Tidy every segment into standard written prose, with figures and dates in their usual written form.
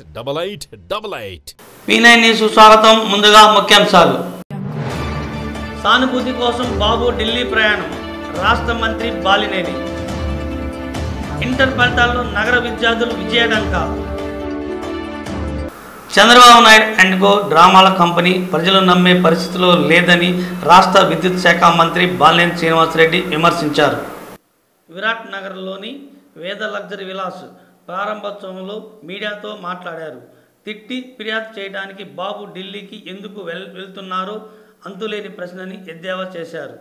8143668888 P9 news స్వాగతం. ముందుగా ముఖ్యాంశాలు. సానుభూతి కోసం బాబు ఢిల్లీ ప్రయాణం, రాష్ట్ర మంత్రి బాలినేని. ఇంటర్ ఫలితాల్లో నగర విద్యార్థులు విజయడంక. చంద్రబాబు నాయుడు అండ్ కో డ్రామాల కంపెనీ ప్రజలు నమ్మే పరిస్థితిలో లేదని రాష్ట్ర విద్యుత్ శాఖ మంత్రి బాలినేని శ్రీనివాసరెడ్డి విమర్శించారు. విరాట్ నగర్లోని వేద లగ్జరీ విలాస్ ప్రారంభోత్సవంలో మీడియాతో మాట్లాడారు. తిట్టి ఫిర్యాదు చేయడానికి బాబు ఢిల్లీకి ఎందుకు వెళ్తున్నారో అంతులేని ప్రశ్నని ఎద్దేవా చేశారు.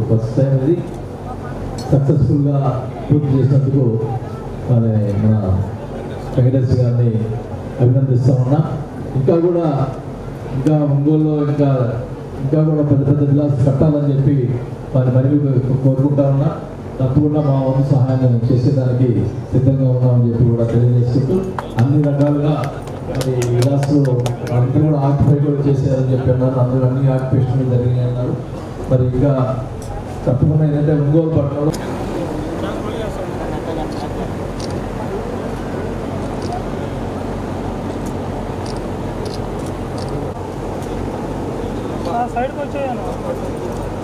ఫస్ట్ టైం ఇది సక్సెస్ఫుల్గా పూర్తి చేసినందుకు మన వెంకటేశ్వర గారిని అభినందిస్తూ ఉన్నా. ఇంకా ఒంగోలులో ఇంకా కూడా పెద్ద పెద్ద విలాస్ కట్టాలని చెప్పి మరి కోరుకుంటా ఉన్నా. తప్పకుండా మా వంతు సహాయం చేసేదానికి సిద్ధంగా ఉన్నామని చెప్పి కూడా తెలియజేసుకుంటూ అన్ని రకాలుగా మరి విలాస్లో అందరూ కూడా ఆక్యుపై కూడా చేసేదని చెప్పి అన్నారు. అందరూ అన్ని ఆక్యుపేషన్లు జరిగినాయి అన్నారు. మరి ఇంకా తప్పకుండా ఏంటంటే ఒంగోలు పట్టణంలో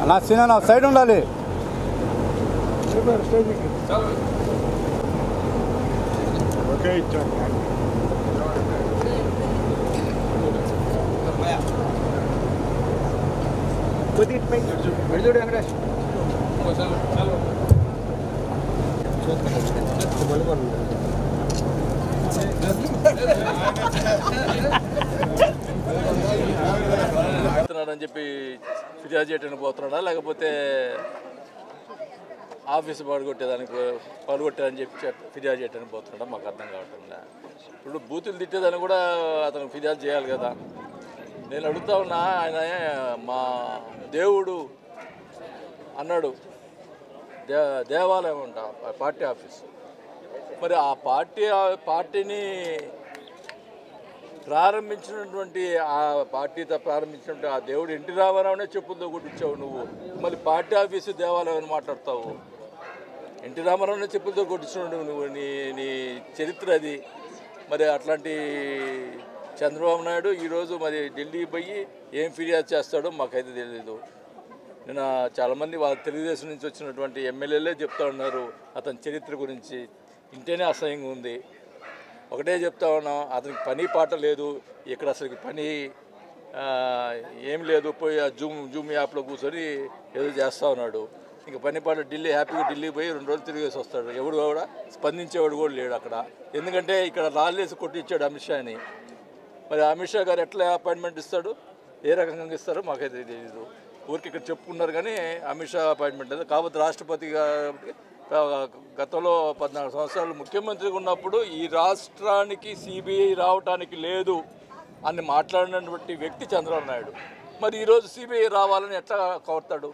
అలా సీనా సైడ్ ఉండాలి. అని చెప్పి ఫిర్యాదు చేయడానికి పోతున్నాడా లేకపోతే ఆఫీసు పడగొట్టారని చెప్పి ఫిర్యాదు చేయడానికి పోతున్నాడా మాకు అర్థం కావట్లేదు. ఇప్పుడు బూతులు తిట్టేదని కూడా అతను ఫిర్యాదు చేయాలి కదా. నేను అడుగుతా ఉన్నా, ఆయన మా దేవుడు అన్నాడు, దేవాలయం ఉంటా పార్టీ ఆఫీసు. మరి ఆ పార్టీని ప్రారంభించినటువంటి ఆ దేవుడు ఎన్టీ రామారావునే చెప్పులతో కొట్టించావు నువ్వు. మళ్ళీ పార్టీ ఆఫీసు దేవాలయం అని మాట్లాడతావు. ఎన్టీ రామారావునే చెప్పులతో కొట్టించినావు నువ్వు. నీ చరిత్ర అది. మరి అట్లాంటి చంద్రబాబు నాయుడు ఈరోజు మరి ఢిల్లీ పోయి ఏం ఫిర్యాదు చేస్తాడో మాకైతే తెలియదు. నేను చాలామంది వాళ్ళ తెలుగుదేశం నుంచి వచ్చినటువంటి ఎమ్మెల్యేలే చెప్తా ఉన్నారు అతని చరిత్ర గురించి. ఇంటేనే అసహ్యంగా ఉంది. ఒకటే చెప్తా ఉన్నాం, అతనికి పని పాట లేదు, ఇక్కడ అసలుకి పని ఏం లేదు. పోయి ఆ జూమ్ యాప్లో కూర్చొని ఏదో చేస్తూ ఉన్నాడు. ఇంకా పని పాట హ్యాపీగా ఢిల్లీ పోయి 2 రోజులు తిరిగేసి వస్తాడు. ఎవడు కూడా స్పందించేవాడు కూడా లేడు అక్కడ. ఎందుకంటే ఇక్కడ రాళ్ళేసి కొట్టించాడు అమిత్ షాని. మరి అమిత్ షా గారు ఎట్లా అపాయింట్మెంట్ ఇస్తాడు, ఏ రకంగా ఇస్తారో మాకైతే తెలియదు. ఊరికి ఇక్కడ చెప్పుకున్నారు కానీ అమిత్ షా అపాయింట్మెంట్ లేదు. కాబట్టి రాష్ట్రపతి గతంలో 14 సంవత్సరాలు ముఖ్యమంత్రిగా ఉన్నప్పుడు ఈ రాష్ట్రానికి సిబిఐ రావటానికి లేదు అని మాట్లాడినటువంటి వ్యక్తి చంద్రబాబు నాయుడు. మరి ఈరోజు సిబిఐ రావాలని ఎట్లా కోరుతాడు?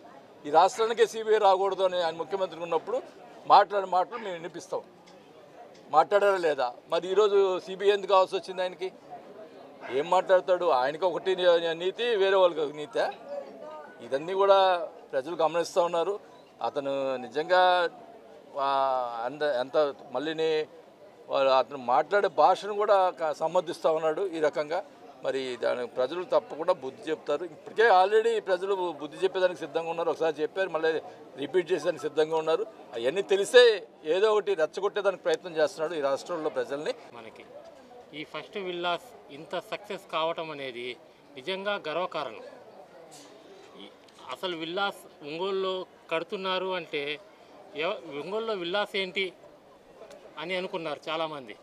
ఈ రాష్ట్రానికే సిబిఐ రాకూడదు అని ఆయన ముఖ్యమంత్రిగా ఉన్నప్పుడు మాట్లాడిన మాటలు మేము వినిపిస్తాం. మాట్లాడారా లేదా? మరి ఈరోజు సిబిఐ ఎందుకు కావాల్సి వచ్చింది ఆయనకి? ఏం మాట్లాడతాడు? ఆయనకి ఒకటి నీతి, వేరే వాళ్ళకి ఒక నీతి. ఇదన్నీ కూడా ప్రజలు గమనిస్తూ ఉన్నారు. అతను నిజంగా ఎంత మళ్ళీని అతను మాట్లాడే భాషను కూడా సమర్థిస్తూ ఉన్నాడు ఈ రకంగా. మరి దానికి ప్రజలు తప్పకుండా బుద్ధి చెప్తారు. ఇప్పటికే ఆల్రెడీ ప్రజలు బుద్ధి చెప్పేదానికి సిద్ధంగా ఉన్నారు. ఒకసారి చెప్పారు, మళ్ళీ రిపీట్ చేసేదానికి సిద్ధంగా ఉన్నారు. అవన్నీ తెలిసే ఏదో ఒకటి రెచ్చగొట్టేదానికి ప్రయత్నం చేస్తున్నాడు ఈ రాష్ట్రంలో ప్రజల్ని. మనకి ఈ ఫస్ట్ విల్లాస్ ఇంత సక్సెస్ కావటం అనేది నిజంగా గర్వకారణం. అసలు విల్లాస్ ఒంగోలులో కడుతున్నారు అంటే ఒంగోలులో విల్లాస్ ఏంటి అని అనుకున్నారు చాలామంది.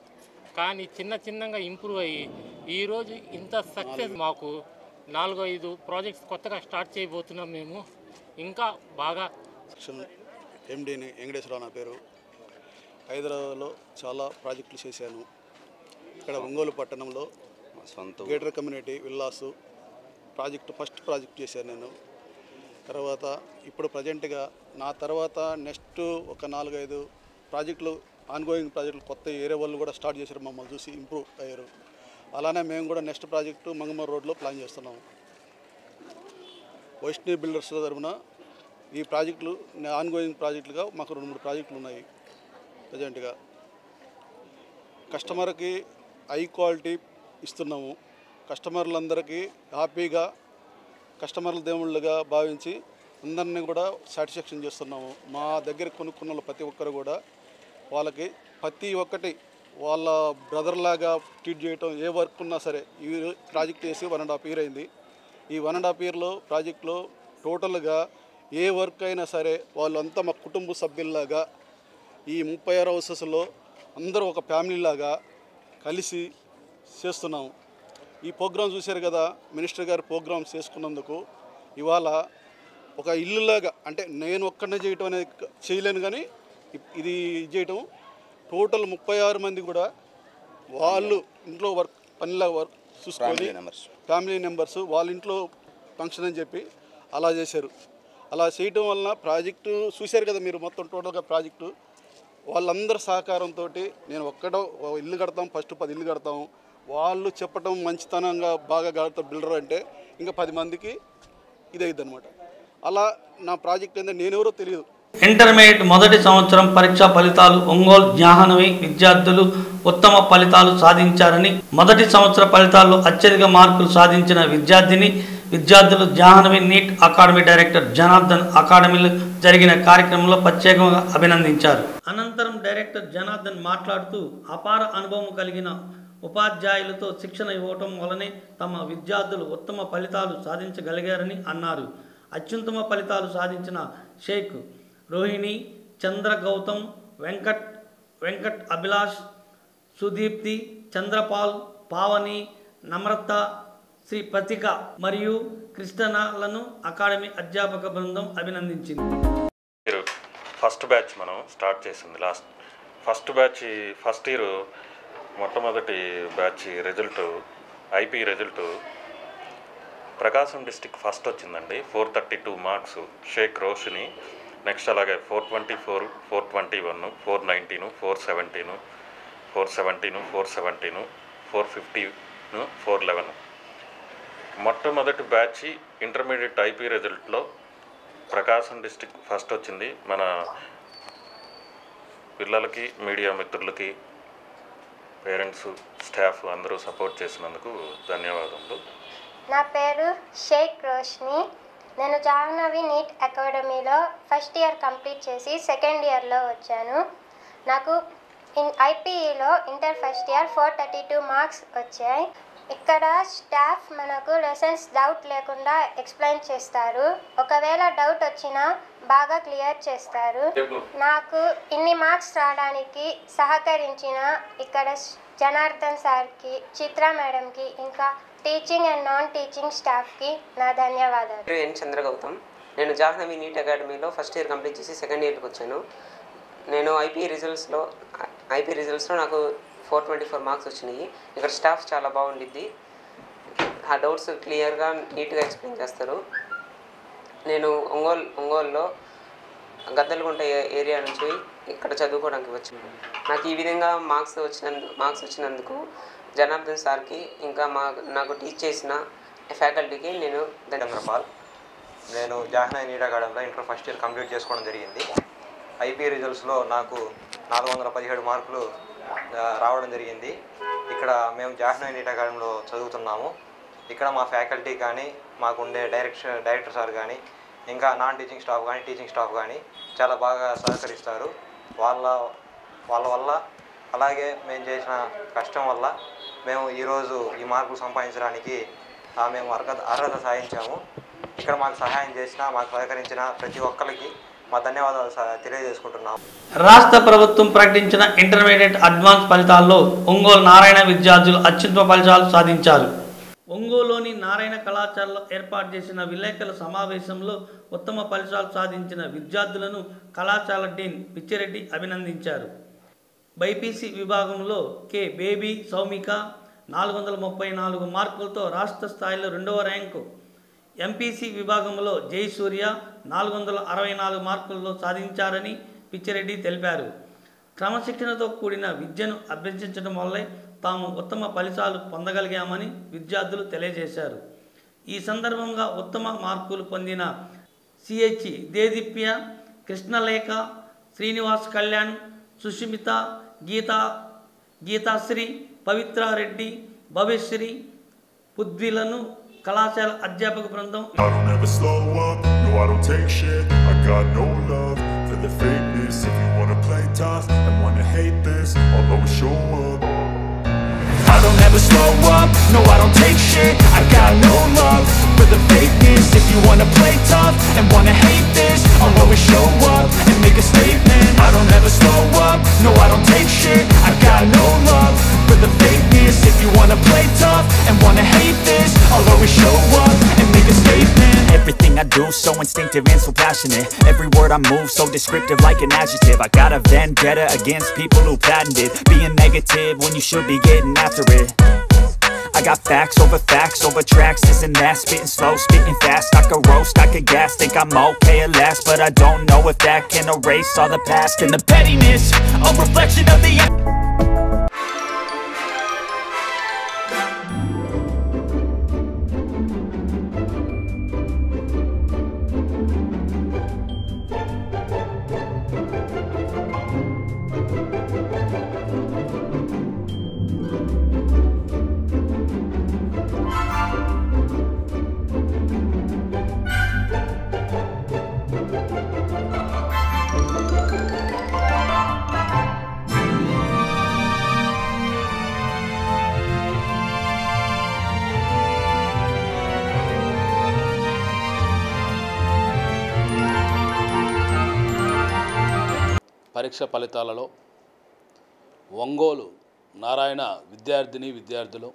కానీ చిన్నగా ఇంప్రూవ్ అయ్యి ఈరోజు ఇంత సక్సెస్. మాకు 4-5 ప్రాజెక్ట్స్ కొత్తగా స్టార్ట్ చేయబోతున్నాం. మేము ఇంకా బాగా ఎండీని వెంకటేశ్వరరావు నా పేరు. హైదరాబాద్లో చాలా ప్రాజెక్టులు చేశాను. ఇక్కడ ఒంగోలు పట్టణంలో getter community villas first project చేశాను నేను. తర్వాత ఇప్పుడు ప్రజెంట్గా నా తర్వాత నెక్స్ట్ ఒక 4-5 ప్రాజెక్టులు ఆన్గోయింగ్ ప్రాజెక్టులు కొత్త ఏరియా వాళ్ళు కూడా స్టార్ట్ చేశారు. మమ్మల్ని చూసి ఇంప్రూవ్ అయ్యారు. అలానే మేము కూడా నెక్స్ట్ ప్రాజెక్టు మంగమూరు రోడ్లో ప్లాన్ చేస్తున్నాము. వైష్ణవి బిల్డర్స్ తరఫున ఈ ప్రాజెక్టులు ఆన్గోయింగ్ ప్రాజెక్టులుగా మాకు 2-3 ప్రాజెక్టులు ఉన్నాయి. ప్రజెంట్గా కస్టమర్కి హై క్వాలిటీ ఇస్తున్నాము. కస్టమర్లందరికీ హ్యాపీగా కస్టమర్ల దేవుళ్ళుగా భావించి అందరినీ కూడా సాటిస్ఫాక్షన్ చేస్తున్నాము. మా దగ్గర కొనుక్కున్న ప్రతి ఒక్కరు కూడా వాళ్ళకి ప్రతి ఒక్కటి వాళ్ళ బ్రదర్లాగా ట్రీట్ చేయటం. ఏ వర్క్ ఉన్నా సరే, ఈ ప్రాజెక్ట్ చేసి 1.5 year అయింది. ఈ 1.5 yearలో ప్రాజెక్టులో టోటల్గా ఏ వర్క్ అయినా సరే వాళ్ళంతా మా కుటుంబ సభ్యుల్లాగా ఈ 36 హౌసెస్లో అందరూ ఒక ఫ్యామిలీలాగా కలిసి చేస్తున్నాము. ఈ ప్రోగ్రాం చూశారు కదా, మినిస్టర్ గారు ప్రోగ్రామ్స్ చేసుకున్నందుకు ఇవాళ ఒక ఇల్లులాగా, అంటే నేను ఒక్కడనే చేయటం అనేది చేయలేను, కానీ ఇది చేయటం టోటల్ 36 మంది కూడా వాళ్ళు ఇంట్లో పనిలాగా వర్క్ చూసుకొని ఫ్యామిలీ మెంబర్స్ వాళ్ళ ఇంట్లో ఫంక్షన్ అని చెప్పి అలా చేశారు. అలా చేయటం వలన ప్రాజెక్టు చూశారు కదా మీరు, మొత్తం టోటల్గా ప్రాజెక్టు వాళ్ళందరి సహకారంతో నేను ఒక్కడో ఇల్లు కడతాం, ఫస్ట్ 10 ఇల్లు కడతాం. వాళ్ళు చెప్పటం మంచితనంగా బాగా కడతారు బిల్డర్ అంటే ఇంకా 10 మందికి ఇదైద్ది అనమాట. అలా నా ప్రాజెక్ట్ ఏంటంటే నేనెవరో తెలియదు. ఇంటర్మీడియట్ మొదటి సంవత్సరం పరీక్షా ఫలితాలు ఒంగోలు జాహ్నవి విద్యార్థులు ఉత్తమ ఫలితాలు సాధించారని, మొదటి సంవత్సర ఫలితాల్లో అత్యధిక మార్కులు సాధించిన విద్యార్థులు Jahnavi NEET academy director Janardhan అకాడమీలో జరిగిన కార్యక్రమంలో ప్రత్యేకంగా అభినందించారు. అనంతరం డైరెక్టర్ జనార్దన్ మాట్లాడుతూ అపార అనుభవం కలిగిన ఉపాధ్యాయులతో శిక్షణ ఇవ్వటం వలనే తమ విద్యార్థులు ఉత్తమ ఫలితాలు సాధించగలిగారని అన్నారు. అత్యుత్తమ ఫలితాలు సాధించిన షేక్ రోహిణి, చంద్ర గౌతమ్, వెంకట్ అభిలాష్, సుదీప్తి, చంద్రపాల్, పావని, నమ్రత, శ్రీ ప్రతిక మరియు కృష్ణలను అకాడమీ అధ్యాపక బృందం అభినందించింది. ఫస్ట్ బ్యాచ్ మనం స్టార్ట్ చేసింది. ఫస్ట్ బ్యాచ్ ఫస్ట్ ఇయర్ మొట్టమొదటి బ్యాచ్ రిజల్ట్ ఐపీ రిజల్ట్ ప్రకాశం డిస్టిక్ ఫస్ట్ వచ్చిందండి. 432 మార్క్స్ షేక్ రోషిని. నెక్స్ట్ అలాగే 424, 421, 419, 417, 417, 417, 450, 411. మొట్టమొదటి బ్యాచ్ ఇంటర్మీడియట్ ఐపీ రిజల్ట్లో ప్రకాశం డిస్టిక్ ఫస్ట్ వచ్చింది. మన పిల్లలకి, మీడియా మిత్రులకి, పేరెంట్స్, స్టాఫ్ అందరూ సపోర్ట్ చేసినందుకు ధన్యవాదములు. నా పేరు షేక్ రోష్ని. నేను జాహ్నవి నీట్ అకాడమీలో ఫస్ట్ ఇయర్ కంప్లీట్ చేసి సెకండ్ ఇయర్లో వచ్చాను. నాకు ఐపీఈలో ఇంటర్ ఫస్ట్ ఇయర్ 432 మార్క్స్ వచ్చాయి. ఇక్కడ స్టాఫ్ మనకు లెసన్స్ డౌట్ లేకుండా ఎక్స్ప్లెయిన్ చేస్తారు. ఒకవేళ డౌట్ వచ్చినా బాగా క్లియర్ చేస్తారు. నాకు ఇన్ని మార్క్స్ రావడానికి సహకరించిన ఇక్కడ జనార్దన్ సార్కి, చిత్ర మేడంకి, ఇంకా టీచింగ్ అండ్ నాన్ టీచింగ్ స్టాఫ్కి నా ధన్యవాదాలు. ఎన్ చంద్రగౌతమ్. నేను జాహ్నవి నీట్ అకాడమీలో ఫస్ట్ ఇయర్ కంప్లీట్ చేసి సెకండ్ ఇయర్కి వచ్చాను. నేను ఐపీ రిజల్ట్స్లో నాకు 424 మార్క్స్ వచ్చినాయి. ఇక్కడ స్టాఫ్ చాలా బాగుండిద్ది. ఆ డౌట్స్ క్లియర్గా నీట్గా ఎక్స్ప్లెయిన్ చేస్తారు. నేను ఒంగోలులో గద్దలగుంట ఏరియా నుంచి ఇక్కడ చదువుకోవడానికి వచ్చాను. నాకు ఈ విధంగా మార్క్స్ వచ్చినందుకు జనార్దన్ సార్కి, ఇంకా నాకు టీచ్ చేసిన ఫ్యాకల్టీకి నేను చంద్రపాల్. నేను జాహ్నవి నీట్ అకాడమీలో ఇంటర్ ఫస్ట్ ఇయర్ కంప్లీట్ చేసుకోవడం జరిగింది. ఐపీ రిజల్ట్స్లో నాకు 417 మార్కులు రావడం జరిగింది. ఇక్కడ మేము జాహ్నవి నీట్ అకాడమీలో చదువుతున్నాము. ఇక్కడ మా ఫ్యాకల్టీ కానీ, మాకు ఉండే డైరెక్టర్ సార్ కానీ, ఇంకా నాన్ టీచింగ్ స్టాఫ్ కానీ, టీచింగ్ స్టాఫ్ కానీ చాలా బాగా సహకరిస్తారు. వాళ్ళ వల్ల, అలాగే మేము చేసిన కష్టం వల్ల మేము ఈరోజు ఈ మార్కులు సంపాదించడానికి మేము అర్హత సాధించాము. ఇక్కడ మాకు సహాయం చేసిన, మాకు సహకరించిన ప్రతి ఒక్కరికి మా ధన్యవాదాలు తెలియజేసుకుంటున్నాం. రాష్ట్ర ప్రభుత్వం ప్రకటించిన ఇంటర్మీడియట్ అడ్వాన్స్ ఫలితాల్లో ఒంగోలు నారాయణ విద్యార్థులు అత్యుత్తమ ఫలితాలు సాధించారు. ఒంగోలులోని నారాయణ కళాశాలలో ఏర్పాటు చేసిన విలేకరుల సమావేశంలో ఉత్తమ ఫలితాలు సాధించిన విద్యార్థులను కళాశాల డీన్ పిచ్చిరెడ్డి అభినందించారు. బైపీసీ విభాగంలో కె బేబీ సౌమిక 434 మార్కులతో రాష్ట్ర స్థాయిలో 2వ ర్యాంకు, ఎంపీసీ విభాగంలో జయసూర్య 464 మార్కుల్లో సాధించారని పిచ్చిరెడ్డి తెలిపారు. క్రమశిక్షణతో కూడిన విద్యను అభ్యసించడం వల్లే తాము ఉత్తమ ఫలితాలు పొందగలిగామని విద్యార్థులు తెలియజేశారు. ఈ సందర్భంగా ఉత్తమ మార్కులు పొందిన సిహెచ్ దేదీప్య, కృష్ణలేఖ, శ్రీనివాస్ కళ్యాణ్, సుష్మిత, గీతాశ్రీ, పవిత్రారెడ్డి, భవ్యశ్రీ, పుద్విలను కళాశాల అధ్యాపక బృందం I don't ever slow up, no I don't take shit. I got no love for the fakeness. If you wanna play tough and wanna hate this, I'll always show up and make a statement. I don't ever slow up, no I don't take shit. I got no love for the fakeness. If you wanna play tough and wanna hate this, I'll always show up and make a statement. Everything I do so instinctive and so passionate. Every word I move so descriptive like an adjective. I got a vendetta against people who patented being negative when you should be getting after it. I got facts over tracks, this and that. Spitting slow, spitting fast. I could roast, I could gas. Think I'm okay at last, but I don't know if that can erase all the past. And the pettiness, a reflection of the పరీక్ష ఫలితాలలో ఒంగోలు నారాయణ విద్యార్థులు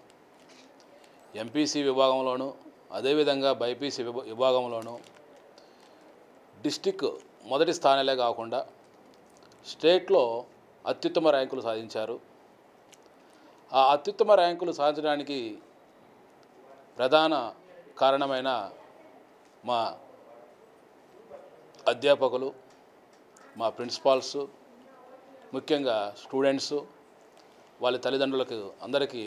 MPC విభాగంలోనూ అదేవిధంగా BiPC విభాగంలోనూ district మొదటి స్థానాలే కాకుండా స్టేట్లో అత్యుత్తమ ర్యాంకులు సాధించారు. ఆ అత్యుత్తమ ర్యాంకులు సాధించడానికి ప్రధాన కారణమైన మా అధ్యాపకులు, మా ప్రిన్సిపాల్స్, ముఖ్యంగా స్టూడెంట్స్, వాళ్ళ తల్లిదండ్రులకు అందరికీ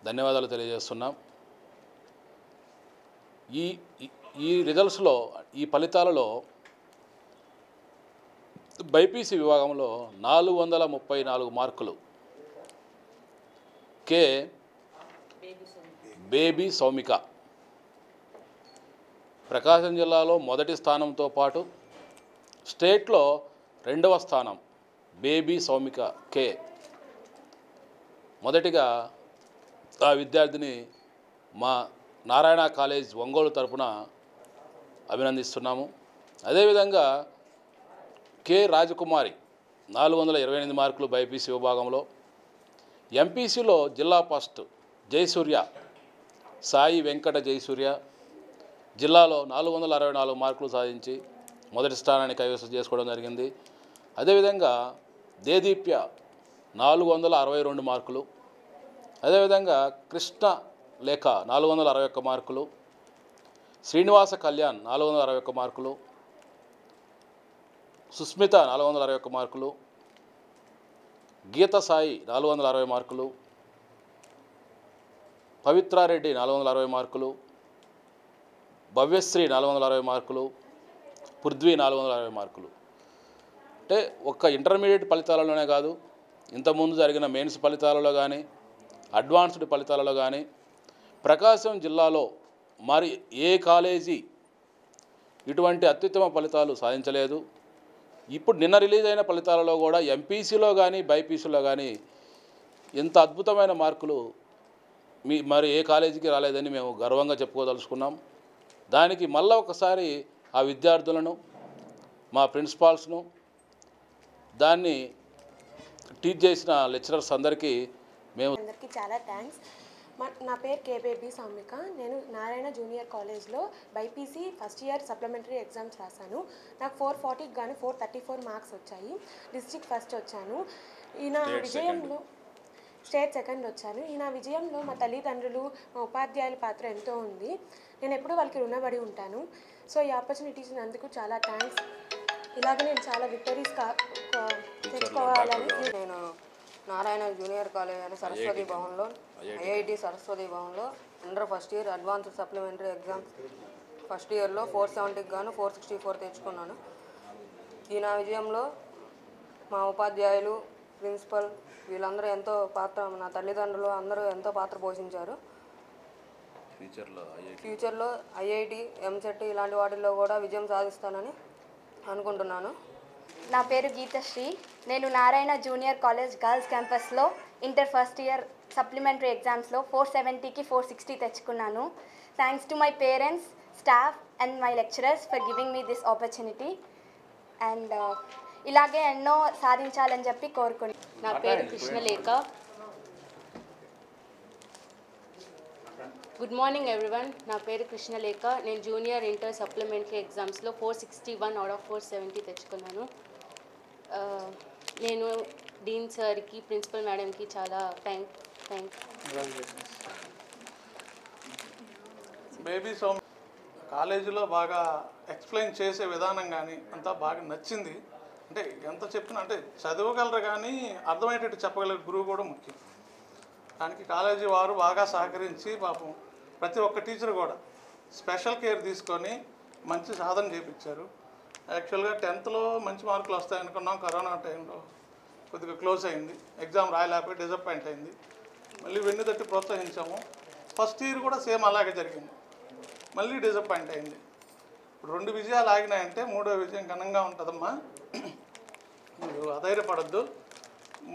ధన్యవాదాలు తెలియజేస్తున్నాం. ఈ రిజల్ట్స్లో, ఈ ఫలితాలలో బైపీసీ విభాగంలో 434 మార్కులు కే బేబీ సౌమిక ప్రకాశం జిల్లాలో మొదటి స్థానంతో పాటు స్టేట్లో 2వ స్థానం బేబీ సౌమిక కే. మొదటిగా ఆ విద్యార్థిని మా నారాయణ కాలేజ్ ఒంగోలు తరపున అభినందిస్తున్నాము. అదేవిధంగా కె రాజకుమారి 428 మార్కులు బైపీసీ విభాగంలో. ఎంపీసీలో జిల్లా ఫస్ట్ జయసూర్య, సాయి వెంకట జయసూర్య జిల్లాలో 464 మార్కులు సాధించి మొదటి స్థానాన్ని కైవసం చేసుకోవడం జరిగింది. అదేవిధంగా దేదీప్య 462 మార్కులు. అదేవిధంగా కృష్ణ లేఖ 461 మార్కులు. శ్రీనివాస కళ్యాణ్ 461 మార్కులు. సుస్మిత 461 మార్కులు. గీత సాయి 460 మార్కులు. పవిత్రారెడ్డి 460 మార్కులు. భవ్యశ్రీ 460 మార్కులు. పృథ్వీ 460 మార్కులు. అంటే ఒక్క ఇంటర్మీడియట్ ఫలితాలలోనే కాదు, ఇంతకుముందు జరిగిన మెయిన్స్ ఫలితాలలో కానీ, అడ్వాన్స్డ్ ఫలితాలలో కానీ ప్రకాశం జిల్లాలో మరి ఏ కాలేజీ ఇటువంటి అత్యుత్తమ ఫలితాలు సాధించలేదు. ఇప్పుడు నిన్న రిలీజ్ అయిన ఫలితాలలో కూడా ఎంపీసీలో కానీ బైపీసీలో కానీ ఇంత అద్భుతమైన మార్కులు మరి ఏ కాలేజీకి రాలేదని మేము గర్వంగా చెప్పుకోదలుచుకున్నాం. దానికి మళ్ళీ ఒకసారి ఆ విద్యార్థులను, మా ప్రిన్సిపాల్స్ను, దాన్ని టీచ్ చేసిన లెక్చరర్స్ అందరికీ అందరికీ చాలా థ్యాంక్స్. నా పేరు కే బేబీ సౌమిక. నేను నారాయణ జూనియర్ కాలేజ్లో BiPC first year supplementary exams రాశాను. నాకు 440కి గాను 434 మార్క్స్ వచ్చాయి. డిస్ట్రిక్ట్ ఫస్ట్ వచ్చాను. ఈ నా విజయంలో స్టేట్ సెకండ్ వచ్చాను. ఈ నా విజయంలో మా తల్లిదండ్రులు, మా ఉపాధ్యాయుల పాత్ర ఎంతో ఉంది. నేను ఎప్పుడూ వాళ్ళకి రుణపడి ఉంటాను. సో ఈ ఆపర్చునిటీ ఇచ్చినందుకు చాలా థ్యాంక్స్. ఇలాగే నేను చాలా విక్టరీస్ తెచ్చుకోవాలని. నేను నారాయణ జూనియర్ కాలేజ్ అని సరస్వతి భవన్లో, ఐఐటి సరస్వతి భవన్లో under first year advanced supplementary exams first ఇయర్లో 470కి గాను 464 తెచ్చుకున్నాను. ఈ నా విజయంలో మా ఉపాధ్యాయులు, ప్రిన్సిపల్ వీళ్ళందరూ ఎంతో పాత్ర, నా తల్లిదండ్రులు అందరూ ఎంతో పాత్ర పోషించారు. ఫ్యూచర్లో ఐఐటి, ఎంసెట్ ఇలాంటి వాటిల్లో కూడా విజయం సాధిస్తానని అనుకుంటున్నాను. నా పేరు గీతశ్రీ. నేను నారాయణ జూనియర్ కాలేజ్ గర్ల్స్ క్యాంపస్లో ఇంటర్ ఫస్ట్ ఇయర్ సప్లిమెంటరీ ఎగ్జామ్స్లో 470కి 460 తెచ్చుకున్నాను. Thanks to my parents, staff and my lecturers for giving me this opportunity. And ఇలాగే ఎన్నో సాధించాలని చెప్పి కోరుకుంటున్నాను. నా పేరు కృష్ణలేఖ. Good morning everyone. నా పేరు కృష్ణలేఖ. నేను జూనియర్ ఇంటర్ సప్లిమెంటరీ ఎగ్జామ్స్లో 461 అవుట్ ఆఫ్ 470 తెచ్చుకున్నాను. నేను డీన్ సార్కి, ప్రిన్సిపల్ మేడంకి చాలా థ్యాంక్స్. బేబీ సౌమ్ కాలేజీలో బాగా ఎక్స్ప్లెయిన్ చేసే విధానం కానీ అంతా బాగా నచ్చింది. అంటే ఎంత చెప్పినా అంటే చదవగలరు కానీ అర్థమయ్యేటట్టు చెప్పగలిగే గురువు కూడా ముఖ్యం. దానికి కాలేజీ వారు బాగా సహకరించి పాపం ప్రతి ఒక్క టీచర్ కూడా స్పెషల్ కేర్ తీసుకొని మంచి సాధన చేయించారు. యాక్చువల్గా 10th మంచి మార్కులు వస్తాయనుకున్నాం. కరోనా టైంలో కొద్దిగా క్లోజ్ అయింది. ఎగ్జామ్ రాయలేకపోయి డిసప్పాయింట్ అయింది. మళ్ళీ వెన్ను తట్టి ప్రోత్సహించాము. ఫస్ట్ ఇయర్ కూడా సేమ్ అలాగే జరిగింది. మళ్ళీ డిసప్పాయింట్ అయింది. ఇప్పుడు 2 విజయాలు ఆగినాయంటే 3వ విజయం ఘనంగా ఉంటుందమ్మా. మీరు అధైర్యపడద్దు.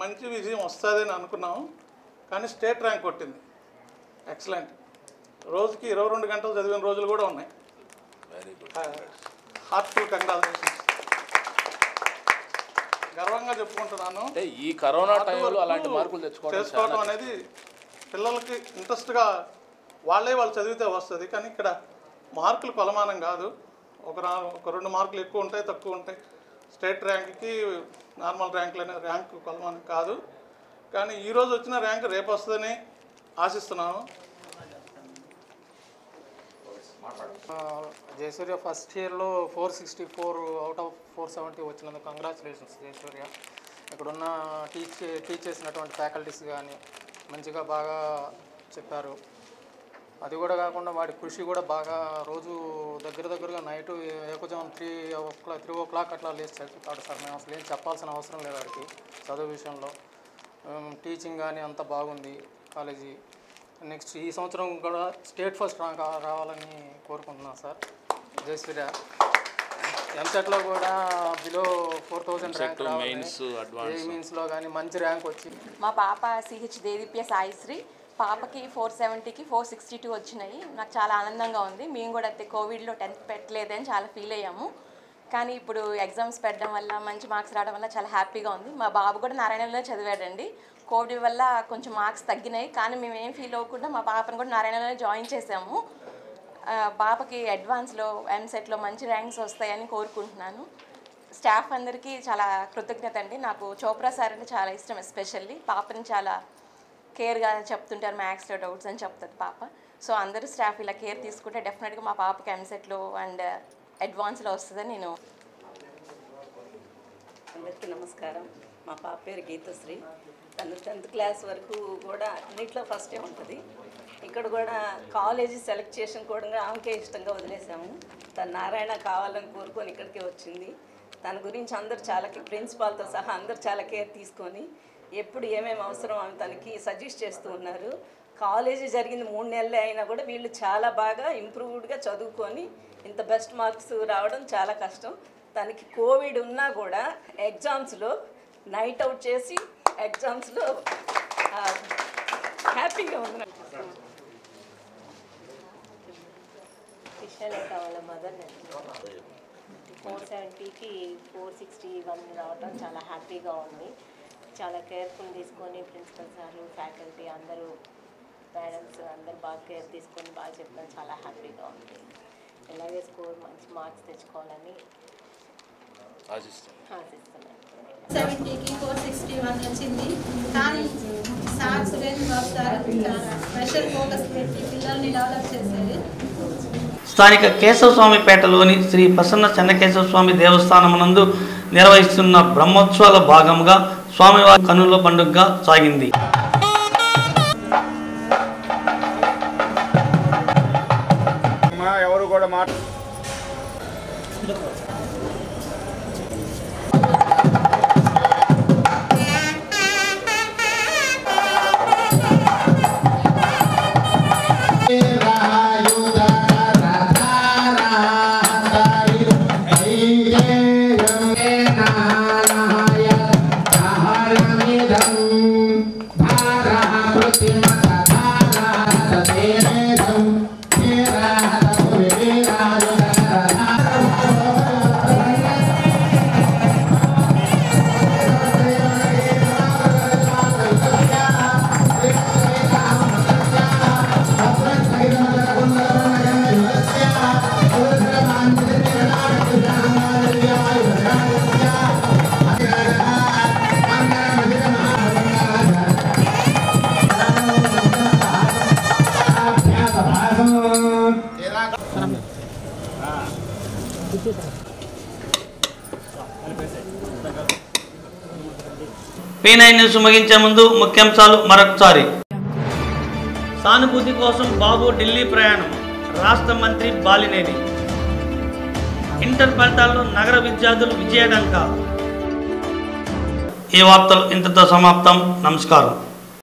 మంచి విజయం వస్తుందని అనుకున్నాము. కానీ స్టేట్ ర్యాంక్ కొట్టింది. ఎక్సలెంట్. రోజుకి 22 గంటలు చదివిన రోజులు కూడా ఉన్నాయి. Very good. Heartful congratulations. గర్వంగా చెప్పుకుంటున్నాను. ఈ కరోనా టైంలో అలాంటి మార్కులు చేసుకోవడం అనేది పిల్లలకి ఇంట్రెస్ట్గా వాళ్ళు చదివితే వస్తుంది. కానీ ఇక్కడ మార్కులు కొలమానం కాదు. ఒక 2 మార్కులు ఎక్కువ ఉంటాయి, తక్కువ ఉంటాయి. స్టేట్ ర్యాంక్కి నార్మల్ ర్యాంకు కొలమని కాదు, కానీ ఈరోజు వచ్చిన ర్యాంక్ రేపు వస్తుందని ఆశిస్తున్నాను. జయసూర్య ఫస్ట్ ఇయర్లో 464 అవుట్ ఆఫ్ 470 వచ్చినందుకు కంగ్రాచులేషన్స్ జయసూర్య. ఇక్కడున్న టీచ్ చేసినటువంటి ఫ్యాకల్టీస్ కానీ మంచిగా బాగా చెప్పారు. అది కూడా కాకుండా వాడి కృషి కూడా బాగా రోజు దగ్గరగా నైట్ ఏకజాము 3 o'clock అట్లా లేచి చదువుతాడు సార్. మేము అసలు ఏం చెప్పాల్సిన అవసరం లేదు వాడికి చదువు విషయంలో. టీచింగ్ కానీ అంత బాగుంది కాలేజీ. నెక్స్ట్ ఈ సంవత్సరం కూడా స్టేట్ ఫస్ట్ ర్యాంక్ రావాలని కోరుకుంటున్నాను సార్. జయసూర్య ఎంసెట్లో కూడా బిలో 4000 ర్యాంక్ రావాలి. మెయిన్స్లో కానీ మంచి ర్యాంక్ వచ్చి మా పాప సిహెచ్ దేదీప్య సాయిశ్రీ పాపకి 470కి 462 వచ్చినాయి. నాకు చాలా ఆనందంగా ఉంది. మేము కూడా అయితే కోవిడ్లో 10th పెట్టలేదని చాలా ఫీల్ అయ్యాము. కానీ ఇప్పుడు ఎగ్జామ్స్ పెట్టడం వల్ల మంచి మార్క్స్ రావడం వల్ల చాలా హ్యాపీగా ఉంది. మా బాబు కూడా నారాయణలో చదివాడండి. కోవిడ్ వల్ల కొంచెం మార్క్స్ తగ్గినాయి, కానీ మేము ఏం ఫీల్ అవ్వకుండా మా పాపను కూడా నారాయణలో జాయిన్ చేసాము. పాపకి అడ్వాన్స్లో ఎంసెట్లో మంచి ర్యాంక్స్ వస్తాయని కోరుకుంటున్నాను. స్టాఫ్ అందరికీ చాలా కృతజ్ఞత అండి. నాకు చోప్రా సార్ అంటే చాలా ఇష్టం. ఎస్పెషల్లీ పాపని చాలా కేర్గా చెప్తుంటారు. మ్యాథ్స్లో డౌట్స్ అని చెప్తుంది పాప. సో అందరూ స్టాఫ్ ఇలా కేర్ తీసుకుంటే డెఫినెట్గా మా పాపకి ఎంసెట్లో అండ్ అడ్వాన్స్లో వస్తుందని నేను. అందరికీ నమస్కారం. మా పాప పేరు గీతశ్రీ. తను 10th క్లాస్ వరకు కూడా అన్నిట్లో ఫస్టే ఉంటుంది. ఇక్కడ కూడా కాలేజీ సెలెక్ట్ చేసిన కూడా ఆమెకే ఇష్టంగా వదిలేసాము. తను నారాయణ కావాలని కోరుకొని ఇక్కడికి వచ్చింది. తన గురించి అందరు చాలా ప్రిన్సిపాల్తో సహా అందరు చాలా కేర్ తీసుకొని ఎప్పుడు ఏమేమి అవసరం ఆమె తనకి సజెస్ట్ చేస్తూ ఉన్నారు. కాలేజీ జరిగింది 3 నెలలే అయినా కూడా వీళ్ళు చాలా బాగా ఇంప్రూవ్డ్గా చదువుకొని ఇంత బెస్ట్ మార్క్స్ రావడం చాలా కష్టం. తనకి కోవిడ్ ఉన్నా కూడా ఎగ్జామ్స్లో నైట్ అవుట్ చేసి ఎగ్జామ్స్లో హ్యాపీగా ఉంది. కృష్ణలేఖ వాళ్ళ మదర్ 470కి 461 రావడం చాలా హ్యాపీగా ఉంది. చాలా కేర్ఫుల్ తీసుకొని ప్రిన్సిపల్ సార్లు ఫ్యాకల్టీ అందరూ మేడమ్స్ అందరూ బాగా కేర్ తీసుకొని బాగా చెప్పడం చాలా హ్యాపీగా ఉంది. ఎలాగే స్కోర్ మంచి మార్క్స్ తెచ్చుకోవాలని ఆశిస్తున్నాను. 70కి 461 వచ్చింది. కానీ సార్ సురేంద్ర బాబు సార్ స్పెషల్ ఫోకస్ పెట్టి పిల్లల్ని డెవలప్ చేసేది. స్థానిక కేశవస్వామిపేటలోని శ్రీ ప్రసన్న చెన్నకేశవస్వామి దేవస్థానమునందు నిర్వహిస్తున్న బ్రహ్మోత్సవాల భాగంగా స్వామివారి కన్నుల పండుగగా సాగింది. ఎవరు కూడా P9 న్యూస్ ముగించే ముందు ముఖ్యాంశాలు మరొకసారి. సానుభూతి కోసం బాబు ఢిల్లీ ప్రయాణం, రాష్ట్ర మంత్రి బాలినేని. ఇంటర్ ఫలితాల్లో నగర విద్యార్థులు విజయడంక. ఈ వార్తలు ఇంతతో సమాప్తం. నమస్కారం.